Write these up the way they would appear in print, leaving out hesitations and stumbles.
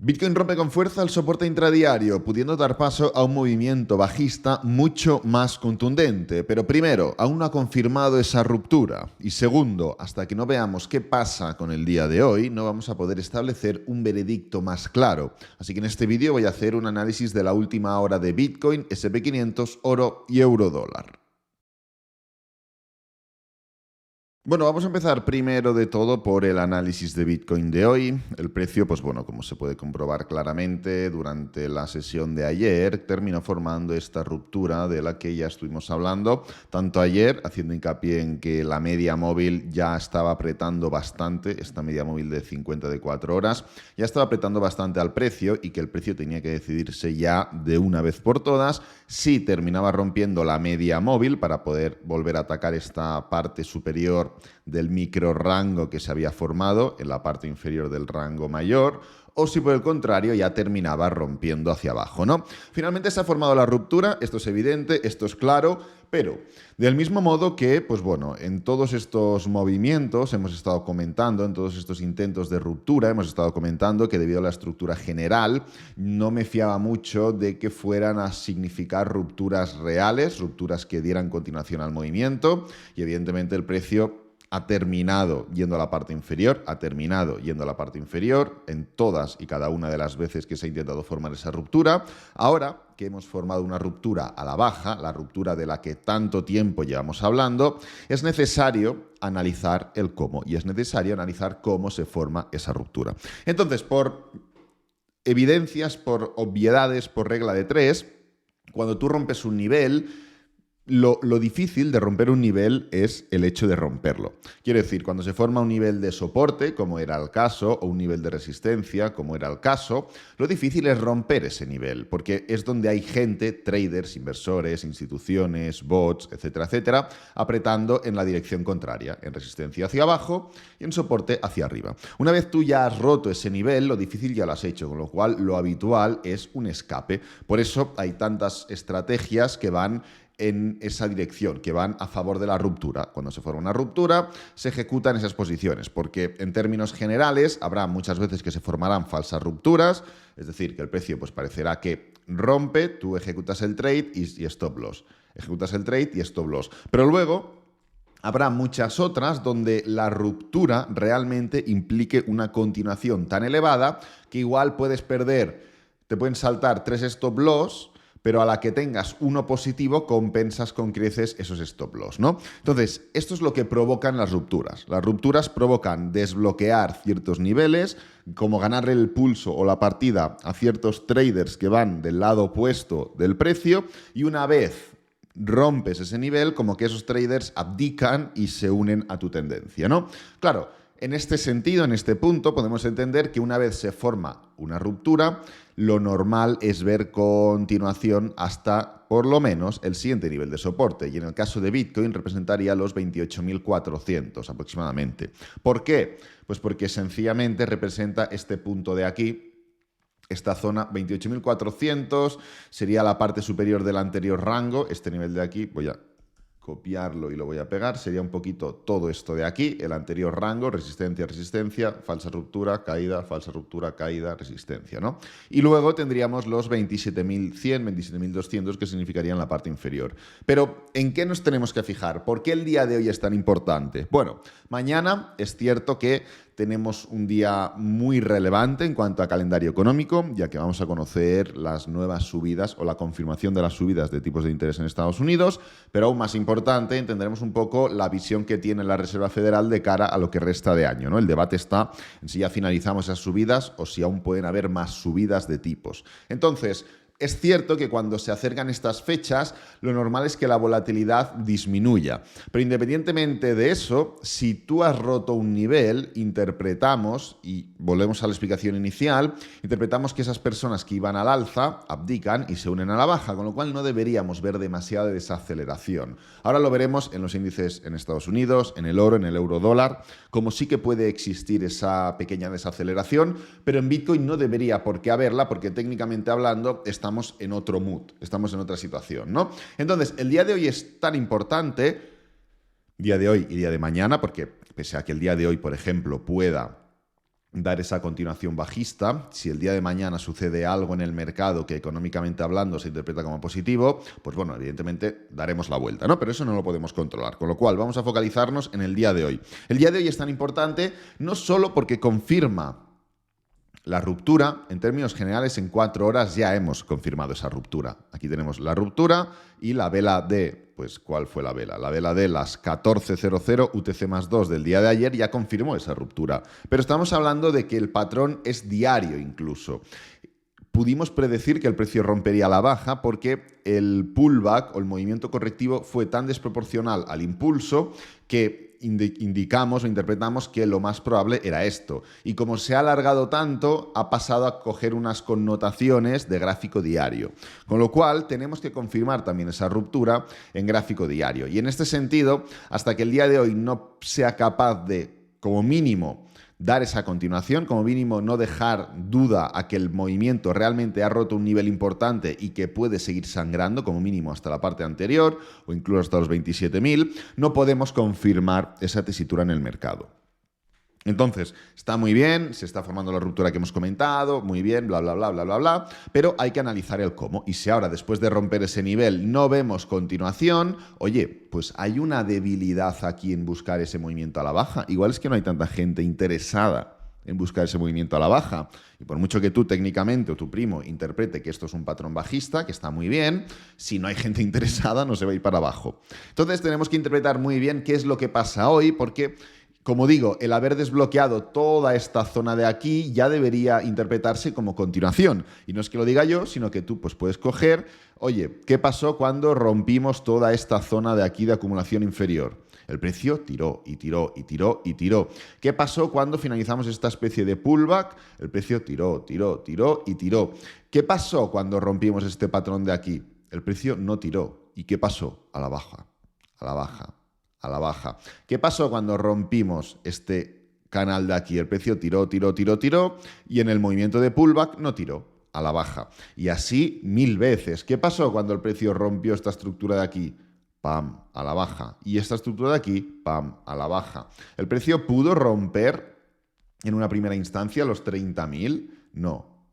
Bitcoin rompe con fuerza el soporte intradiario, pudiendo dar paso a un movimiento bajista mucho más contundente. Pero primero, aún no ha confirmado esa ruptura. Y segundo, hasta que no veamos qué pasa con el día de hoy, no vamos a poder establecer un veredicto más claro. Así que en este vídeo voy a hacer un análisis de la última hora de Bitcoin, SP500, oro y eurodólar. Bueno, vamos a empezar primero de todo por el análisis de Bitcoin de hoy. El precio, pues bueno, como se puede comprobar claramente, durante la sesión de ayer terminó formando esta ruptura de la que ya estuvimos hablando, tanto ayer, haciendo hincapié en que la media móvil ya estaba apretando bastante, esta media móvil de 50 de 4 horas, ya estaba apretando bastante al precio y que el precio tenía que decidirse ya de una vez por todas si terminaba rompiendo la media móvil para poder volver a atacar esta parte superior del micro rango que se había formado en la parte inferior del rango mayor, o si por el contrario ya terminaba rompiendo hacia abajo, ¿no? Finalmente se ha formado la ruptura, esto es evidente, esto es claro, pero del mismo modo que, pues bueno, en todos estos movimientos hemos estado comentando, en todos estos intentos de ruptura, hemos estado comentando que debido a la estructura general no me fiaba mucho de que fueran a significar rupturas reales, rupturas que dieran continuación al movimiento, y evidentemente el precio ha terminado yendo a la parte inferior, en todas y cada una de las veces que se ha intentado formar esa ruptura. Ahora que hemos formado una ruptura a la baja, la ruptura de la que tanto tiempo llevamos hablando, es necesario analizar el cómo, y es necesario analizar cómo se forma esa ruptura. Entonces, por evidencias, por obviedades, por regla de tres, cuando tú rompes un nivel, lo difícil de romper un nivel es el hecho de romperlo. Quiero decir, cuando se forma un nivel de soporte, como era el caso, o un nivel de resistencia, como era el caso, lo difícil es romper ese nivel, porque es donde hay gente, traders, inversores, instituciones, bots, etcétera, etcétera, apretando en la dirección contraria, en resistencia hacia abajo y en soporte hacia arriba. Una vez tú ya has roto ese nivel, lo difícil ya lo has hecho, con lo cual lo habitual es un escape. Por eso hay tantas estrategias que van en esa dirección, que van a favor de la ruptura. Cuando se forma una ruptura, se ejecutan esas posiciones, porque en términos generales habrá muchas veces que se formarán falsas rupturas, es decir, que el precio pues parecerá que rompe, tú ejecutas el trade y stop loss. Ejecutas el trade y stop loss. Pero luego habrá muchas otras donde la ruptura realmente implique una continuación tan elevada que igual puedes perder, te pueden saltar 3 stop loss, pero a la que tengas uno positivo compensas con creces esos stop loss, ¿no? Entonces, esto es lo que provocan las rupturas. Las rupturas provocan desbloquear ciertos niveles, como ganarle el pulso o la partida a ciertos traders que van del lado opuesto del precio, y una vez rompes ese nivel, como que esos traders abdican y se unen a tu tendencia, ¿no? Claro, en este sentido, en este punto, podemos entender que una vez se forma una ruptura, lo normal es ver continuación hasta por lo menos el siguiente nivel de soporte, y en el caso de Bitcoin representaría los 28.400 aproximadamente. ¿Por qué? Pues porque sencillamente representa este punto de aquí. Esta zona 28.400 sería la parte superior del anterior rango. Este nivel de aquí, voy a copiarlo y lo voy a pegar, sería un poquito todo esto de aquí, el anterior rango, resistencia, resistencia, falsa ruptura, caída, resistencia, ¿no? Y luego tendríamos los 27.100, 27.200, que significarían la parte inferior. Pero, ¿en qué nos tenemos que fijar? ¿Por qué el día de hoy es tan importante? Bueno, mañana es cierto que tenemos un día muy relevante en cuanto a calendario económico, ya que vamos a conocer las nuevas subidas o la confirmación de las subidas de tipos de interés en Estados Unidos, pero aún más importante, entenderemos un poco la visión que tiene la Reserva Federal de cara a lo que resta de año, ¿no? El debate está en si ya finalizamos esas subidas o si aún pueden haber más subidas de tipos. Entonces, es cierto que cuando se acercan estas fechas, lo normal es que la volatilidad disminuya. Pero independientemente de eso, si tú has roto un nivel, interpretamos, y volvemos a la explicación inicial, interpretamos que esas personas que iban al alza abdican y se unen a la baja, con lo cual no deberíamos ver demasiada desaceleración. Ahora lo veremos en los índices en Estados Unidos, en el oro, en el eurodólar, como sí que puede existir esa pequeña desaceleración, pero en Bitcoin no debería por qué haberla, porque técnicamente hablando estamos en otro mood, estamos en otra situación, ¿no? Entonces, el día de hoy es tan importante, día de hoy y día de mañana, porque pese a que el día de hoy, por ejemplo, pueda dar esa continuación bajista. Si el día de mañana sucede algo en el mercado que económicamente hablando se interpreta como positivo, pues bueno, evidentemente daremos la vuelta, ¿no? Pero eso no lo podemos controlar, con lo cual vamos a focalizarnos en el día de hoy. El día de hoy es tan importante no solo porque confirma la ruptura. En términos generales, en 4 horas ya hemos confirmado esa ruptura. Aquí tenemos la ruptura y la vela de, pues, ¿cuál fue la vela? La vela de las 14:00 UTC+2 del día de ayer ya confirmó esa ruptura. Pero estamos hablando de que el patrón es diario incluso. Pudimos predecir que el precio rompería la baja porque el pullback o el movimiento correctivo fue tan desproporcional al impulso que indicamos o interpretamos que lo más probable era esto. Y como se ha alargado tanto, ha pasado a coger unas connotaciones de gráfico diario. Con lo cual, tenemos que confirmar también esa ruptura en gráfico diario. Y en este sentido, hasta que el día de hoy no sea capaz de, como mínimo, dar esa continuación, como mínimo no dejar duda a que el movimiento realmente ha roto un nivel importante y que puede seguir sangrando, como mínimo hasta la parte anterior o incluso hasta los 27.000, no podemos confirmar esa tesitura en el mercado. Entonces, está muy bien, se está formando la ruptura que hemos comentado, muy bien, bla, bla, bla, bla, bla, bla, pero hay que analizar el cómo. Y si ahora, después de romper ese nivel, no vemos continuación, oye, pues hay una debilidad aquí en buscar ese movimiento a la baja. Igual es que no hay tanta gente interesada en buscar ese movimiento a la baja. Y por mucho que tú técnicamente o tu primo interprete que esto es un patrón bajista, que está muy bien, si no hay gente interesada no se va a ir para abajo. Entonces tenemos que interpretar muy bien qué es lo que pasa hoy, porque, como digo, el haber desbloqueado toda esta zona de aquí ya debería interpretarse como continuación. Y no es que lo diga yo, sino que tú pues, puedes coger, oye, ¿qué pasó cuando rompimos toda esta zona de aquí de acumulación inferior? El precio tiró y tiró y tiró y tiró. ¿Qué pasó cuando finalizamos esta especie de pullback? El precio tiró, tiró, tiró y tiró. ¿Qué pasó cuando rompimos este patrón de aquí? El precio no tiró. ¿Y qué pasó? A la baja, a la baja, a la baja. ¿Qué pasó cuando rompimos este canal de aquí? El precio tiró, tiró, tiró, tiró y en el movimiento de pullback no tiró, a la baja. Y así 1000 veces. ¿Qué pasó cuando el precio rompió esta estructura de aquí? Pam, a la baja. Y esta estructura de aquí, pam, a la baja. ¿El precio pudo romper en una primera instancia los 30.000? No.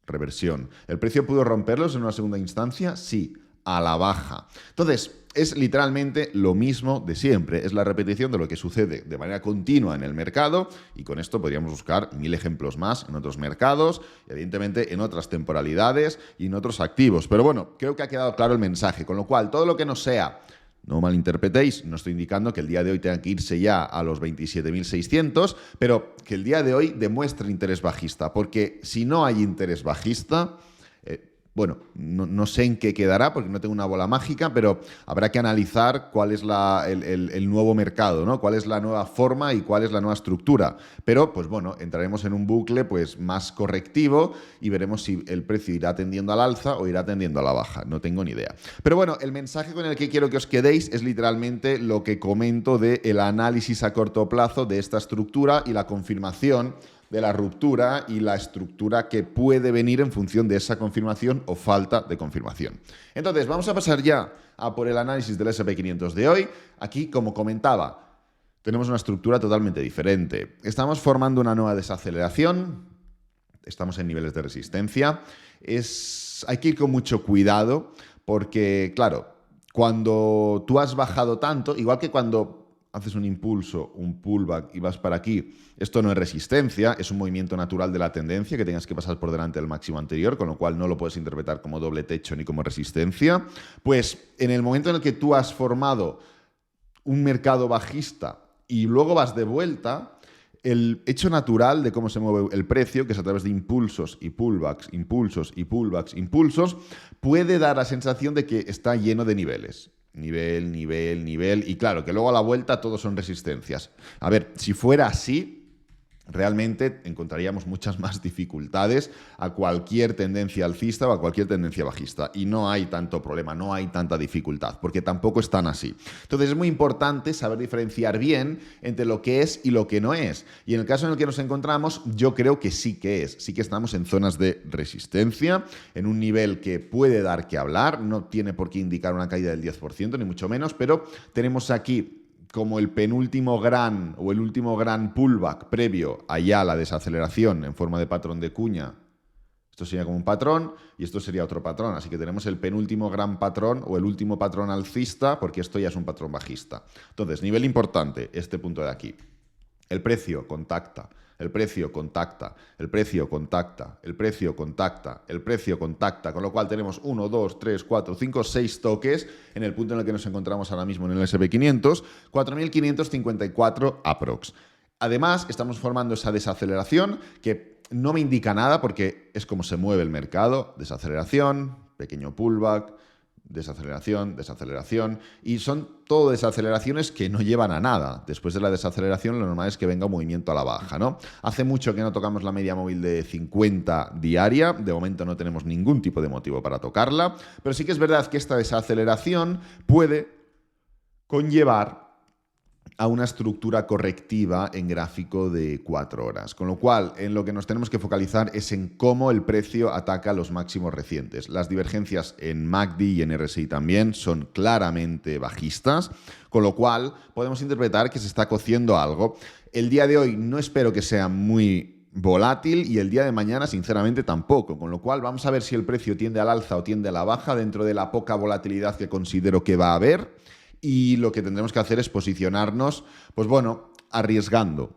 Reversión. ¿El precio pudo romperlos en una segunda instancia? Sí, a la baja. Entonces, es literalmente lo mismo de siempre. Es la repetición de lo que sucede de manera continua en el mercado y con esto podríamos buscar 1000 ejemplos más en otros mercados, evidentemente en otras temporalidades y en otros activos. Pero bueno, creo que ha quedado claro el mensaje, con lo cual todo lo que no sea, no malinterpretéis, no estoy indicando que el día de hoy tenga que irse ya a los 27.600, pero que el día de hoy demuestre interés bajista, porque si no hay interés bajista, bueno, no sé en qué quedará porque no tengo una bola mágica, pero habrá que analizar cuál es el nuevo mercado, ¿no? Cuál es la nueva forma y cuál es la nueva estructura. Pero, pues bueno, entraremos en un bucle pues, más correctivo y veremos si el precio irá tendiendo al alza o irá tendiendo a la baja. No tengo ni idea. Pero bueno, el mensaje con el que quiero que os quedéis es literalmente lo que comento del análisis a corto plazo de esta estructura y la confirmación de la ruptura y la estructura que puede venir en función de esa confirmación o falta de confirmación. Entonces, vamos a pasar ya a por el análisis del S&P 500 de hoy. Aquí, como comentaba, tenemos una estructura totalmente diferente. Estamos formando una nueva desaceleración, estamos en niveles de resistencia. Hay que ir con mucho cuidado porque, claro, cuando tú has bajado tanto, igual que cuando haces un impulso, un pullback y vas para aquí, esto no es resistencia, es un movimiento natural de la tendencia que tengas que pasar por delante del máximo anterior, con lo cual no lo puedes interpretar como doble techo ni como resistencia. Pues en el momento en el que tú has formado un mercado bajista y luego vas de vuelta, el hecho natural de cómo se mueve el precio, que es a través de impulsos y pullbacks, impulsos y pullbacks, impulsos, puede dar la sensación de que está lleno de niveles. Nivel, nivel, nivel. Y claro, que luego a la vuelta todos son resistencias. A ver, si fuera así, realmente encontraríamos muchas más dificultades a cualquier tendencia alcista o a cualquier tendencia bajista. Y no hay tanto problema, no hay tanta dificultad, porque tampoco están así. Entonces es muy importante saber diferenciar bien entre lo que es y lo que no es. Y en el caso en el que nos encontramos, yo creo que sí que es. Sí que estamos en zonas de resistencia, en un nivel que puede dar que hablar, no tiene por qué indicar una caída del 10%, ni mucho menos, pero tenemos aquí como el penúltimo gran o el último gran pullback previo a ya la desaceleración en forma de patrón de cuña. Esto sería como un patrón y esto sería otro patrón. Así que tenemos el penúltimo gran patrón o el último patrón alcista, porque esto ya es un patrón bajista. Entonces, nivel importante, este punto de aquí. El precio contacta, el precio contacta, el precio contacta, el precio contacta, el precio contacta, con lo cual tenemos 1, 2, 3, 4, 5, 6 toques en el punto en el que nos encontramos ahora mismo en el S&P 500, 4.554 aprox. Además, estamos formando esa desaceleración que no me indica nada porque es como se mueve el mercado. Desaceleración, pequeño pullback, desaceleración, desaceleración. Y son todo desaceleraciones que no llevan a nada. Después de la desaceleración lo normal es que venga un movimiento a la baja, ¿no? Hace mucho que no tocamos la media móvil de 50 diaria. De momento no tenemos ningún tipo de motivo para tocarla. Pero sí que es verdad que esta desaceleración puede conllevar a una estructura correctiva en gráfico de 4 horas. Con lo cual, en lo que nos tenemos que focalizar es en cómo el precio ataca los máximos recientes. Las divergencias en MACD y en RSI también son claramente bajistas, con lo cual podemos interpretar que se está cociendo algo. El día de hoy no espero que sea muy volátil y el día de mañana sinceramente tampoco, con lo cual vamos a ver si el precio tiende al alza o tiende a la baja dentro de la poca volatilidad que considero que va a haber. Y lo que tendremos que hacer es posicionarnos, pues bueno, arriesgando.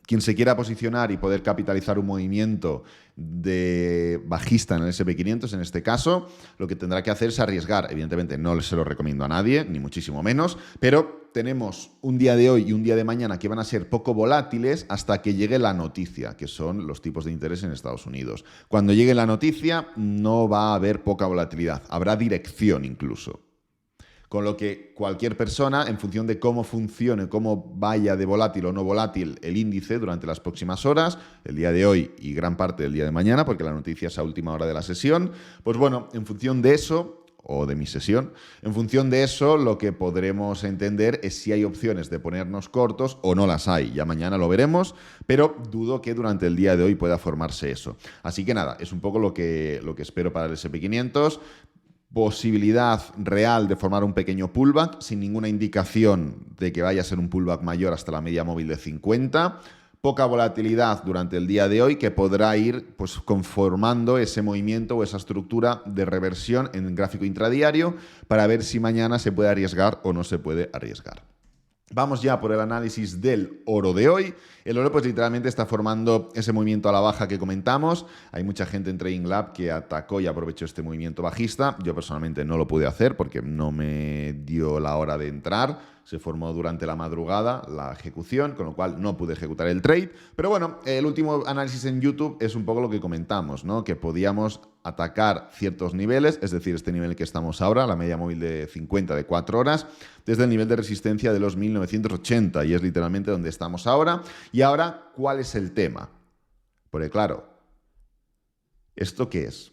Quien se quiera posicionar y poder capitalizar un movimiento de bajista en el S&P 500, en este caso, lo que tendrá que hacer es arriesgar. Evidentemente no se lo recomiendo a nadie, ni muchísimo menos, pero tenemos un día de hoy y un día de mañana que van a ser poco volátiles hasta que llegue la noticia, que son los tipos de interés en Estados Unidos. Cuando llegue la noticia no va a haber poca volatilidad, habrá dirección incluso. Con lo que cualquier persona, en función de cómo funcione, cómo vaya de volátil o no volátil el índice durante las próximas horas, el día de hoy y gran parte del día de mañana, porque la noticia es a última hora de la sesión, pues bueno, en función de eso, o de mi sesión, en función de eso lo que podremos entender es si hay opciones de ponernos cortos o no las hay. Ya mañana lo veremos, pero dudo que durante el día de hoy pueda formarse eso. Así que nada, es un poco lo que espero para el S&P 500. Posibilidad real de formar un pequeño pullback sin ninguna indicación de que vaya a ser un pullback mayor hasta la media móvil de 50. Poca volatilidad durante el día de hoy que podrá ir pues, conformando ese movimiento o esa estructura de reversión en el gráfico intradiario para ver si mañana se puede arriesgar o no se puede arriesgar. Vamos ya por el análisis del oro de hoy. El oro pues literalmente está formando ese movimiento a la baja que comentamos. Hay mucha gente en Trading Lab que atacó y aprovechó este movimiento bajista. Yo personalmente no lo pude hacer porque no me dio la hora de entrar. Se formó durante la madrugada la ejecución, con lo cual no pude ejecutar el trade. Pero bueno, el último análisis en YouTube es un poco lo que comentamos, ¿no? Que podíamos atacar ciertos niveles, es decir, este nivel que estamos ahora, la media móvil de 50 de 4 horas, desde el nivel de resistencia de los 1980, y es literalmente donde estamos ahora. Y ahora, ¿cuál es el tema? Porque claro, ¿esto qué es?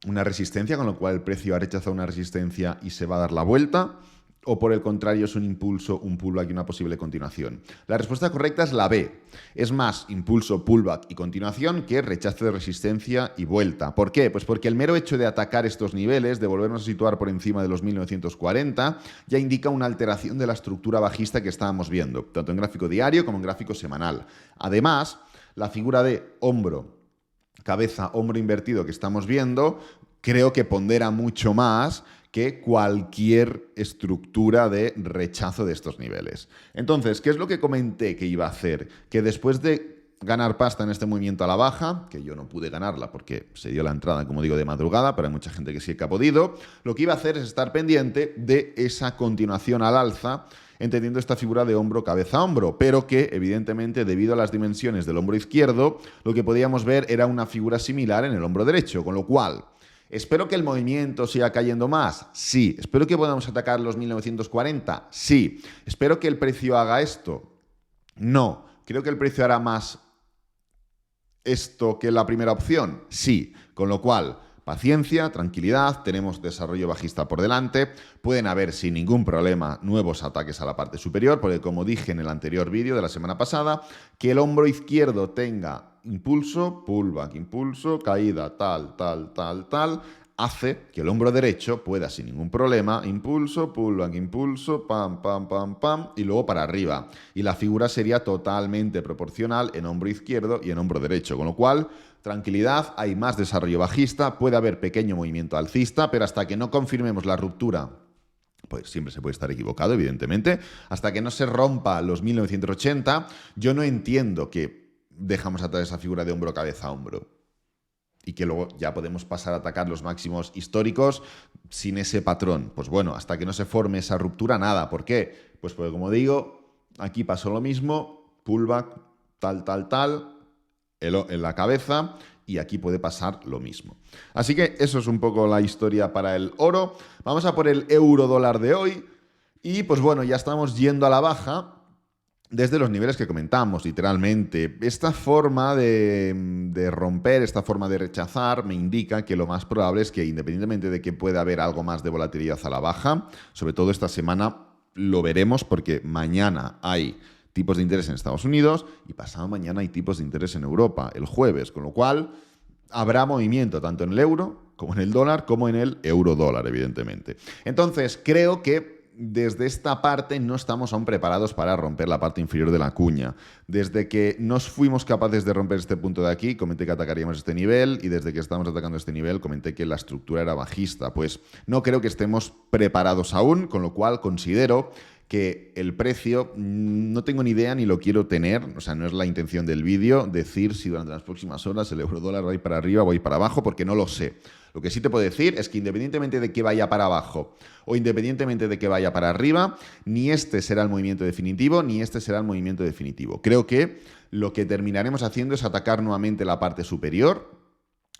¿Una resistencia con lo cual el precio ha rechazado una resistencia y se va a dar la vuelta? ¿O por el contrario es un impulso, un pullback y una posible continuación? La respuesta correcta es la B. Es más impulso, pullback y continuación que rechazo de resistencia y vuelta. ¿Por qué? Pues porque el mero hecho de atacar estos niveles, de volvernos a situar por encima de los 1940, ya indica una alteración de la estructura bajista que estábamos viendo, tanto en gráfico diario como en gráfico semanal. Además, la figura de hombro, cabeza, hombro invertido que estamos viendo, creo que pondera mucho más que cualquier estructura de rechazo de estos niveles. Entonces, ¿qué es lo que comenté que iba a hacer? Que después de ganar pasta en este movimiento a la baja, que yo no pude ganarla porque se dio la entrada, como digo, de madrugada, pero hay mucha gente que sí que ha podido, lo que iba a hacer es estar pendiente de esa continuación al alza, entendiendo esta figura de hombro, cabeza, hombro, pero que evidentemente debido a las dimensiones del hombro izquierdo, lo que podíamos ver era una figura similar en el hombro derecho, con lo cual ¿espero que el movimiento siga cayendo más? Sí. ¿Espero que podamos atacar los 1940? Sí. ¿Espero que el precio haga esto? No. ¿Creo que el precio hará más esto que la primera opción? Sí. Con lo cual, paciencia, tranquilidad, tenemos desarrollo bajista por delante, pueden haber sin ningún problema nuevos ataques a la parte superior, porque como dije en el anterior vídeo de la semana pasada, que el hombro izquierdo tenga impulso, pullback, impulso, caída, tal, hace que el hombro derecho pueda sin ningún problema, impulso, pullback, impulso, pam, pam, pam, pam, y luego para arriba. Y la figura sería totalmente proporcional en hombro izquierdo y en hombro derecho, con lo cual, tranquilidad, hay más desarrollo bajista, puede haber pequeño movimiento alcista, pero hasta que no confirmemos la ruptura, pues siempre se puede estar equivocado, evidentemente, hasta que no se rompa los 1980, yo no entiendo que dejamos atrás esa figura de hombro, cabeza, hombro. Y que luego ya podemos pasar a atacar los máximos históricos sin ese patrón. Pues bueno, hasta que no se forme esa ruptura, nada. ¿Por qué? Pues porque, como digo, aquí pasó lo mismo, pullback, tal, en la cabeza, y aquí puede pasar lo mismo. Así que eso es un poco la historia para el oro. Vamos a por el euro dólar de hoy. Y pues bueno, ya estamos yendo a la baja desde los niveles que comentamos, literalmente. Esta forma de romper, esta forma de rechazar, me indica que lo más probable es que, independientemente de que pueda haber algo más de volatilidad a la baja, sobre todo esta semana lo veremos porque mañana hay tipos de interés en Estados Unidos y pasado mañana hay tipos de interés en Europa, el jueves, con lo cual habrá movimiento tanto en el euro como en el dólar, como en el euro dólar, evidentemente. Entonces, creo que desde esta parte no estamos aún preparados para romper la parte inferior de la cuña. Desde que nos fuimos capaces de romper este punto de aquí, comenté que atacaríamos este nivel, y desde que estamos atacando este nivel, comenté que la estructura era bajista. Pues no creo que estemos preparados aún, con lo cual considero que el precio, no tengo ni idea ni lo quiero tener, o sea, no es la intención del vídeo decir si durante las próximas horas el euro dólar va a ir para arriba o va a ir para abajo, porque no lo sé. Lo que sí te puedo decir es que independientemente de que vaya para abajo o independientemente de que vaya para arriba, ni este será el movimiento definitivo, ni este será el movimiento definitivo. Creo que lo que terminaremos haciendo es atacar nuevamente la parte superior,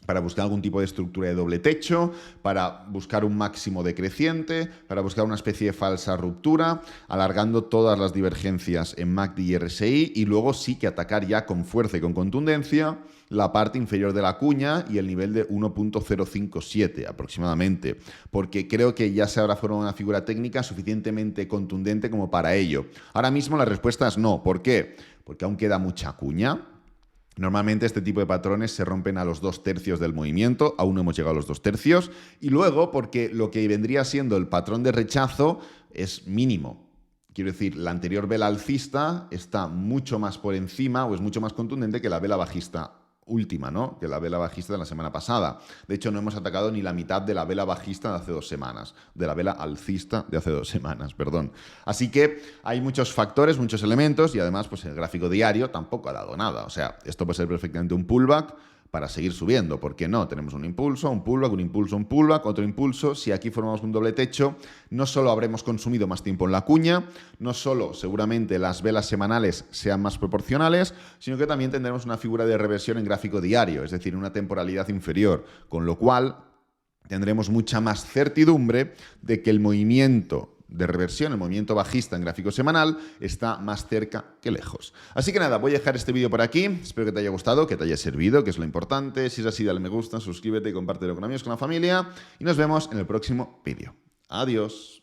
para buscar algún tipo de estructura de doble techo, para buscar un máximo decreciente, para buscar una especie de falsa ruptura, alargando todas las divergencias en MACD y RSI, y luego sí que atacar ya con fuerza y con contundencia la parte inferior de la cuña y el nivel de 1.057 aproximadamente, porque creo que ya se habrá formado una figura técnica suficientemente contundente como para ello. Ahora mismo la respuesta es no. ¿Por qué? Porque aún queda mucha cuña. Normalmente este tipo de patrones se rompen a los 2/3 del movimiento, aún no hemos llegado a los 2/3, y luego porque lo que vendría siendo el patrón de rechazo es mínimo. Quiero decir, la anterior vela alcista está mucho más por encima o es mucho más contundente que la vela bajista última, ¿no? Que la vela bajista de la semana pasada. De hecho, no hemos atacado ni la mitad de la vela bajista de hace 2 semanas, de la vela alcista de hace 2 semanas, perdón. Así que hay muchos factores, muchos elementos, y además pues el gráfico diario tampoco ha dado nada. O sea, esto puede ser perfectamente un pullback para seguir subiendo. ¿Por qué no? Tenemos un impulso, un pullback, otro impulso. Si aquí formamos un doble techo, no solo habremos consumido más tiempo en la cuña, no solo seguramente las velas semanales sean más proporcionales, sino que también tendremos una figura de reversión en gráfico diario, es decir, una temporalidad inferior, con lo cual tendremos mucha más certidumbre de que el movimiento de reversión, el movimiento bajista en gráfico semanal, está más cerca que lejos. Así que nada, voy a dejar este vídeo por aquí. Espero que te haya gustado, que te haya servido, que es lo importante. Si es así, dale me gusta, suscríbete y compártelo con amigos, con la familia. Y nos vemos en el próximo vídeo. Adiós.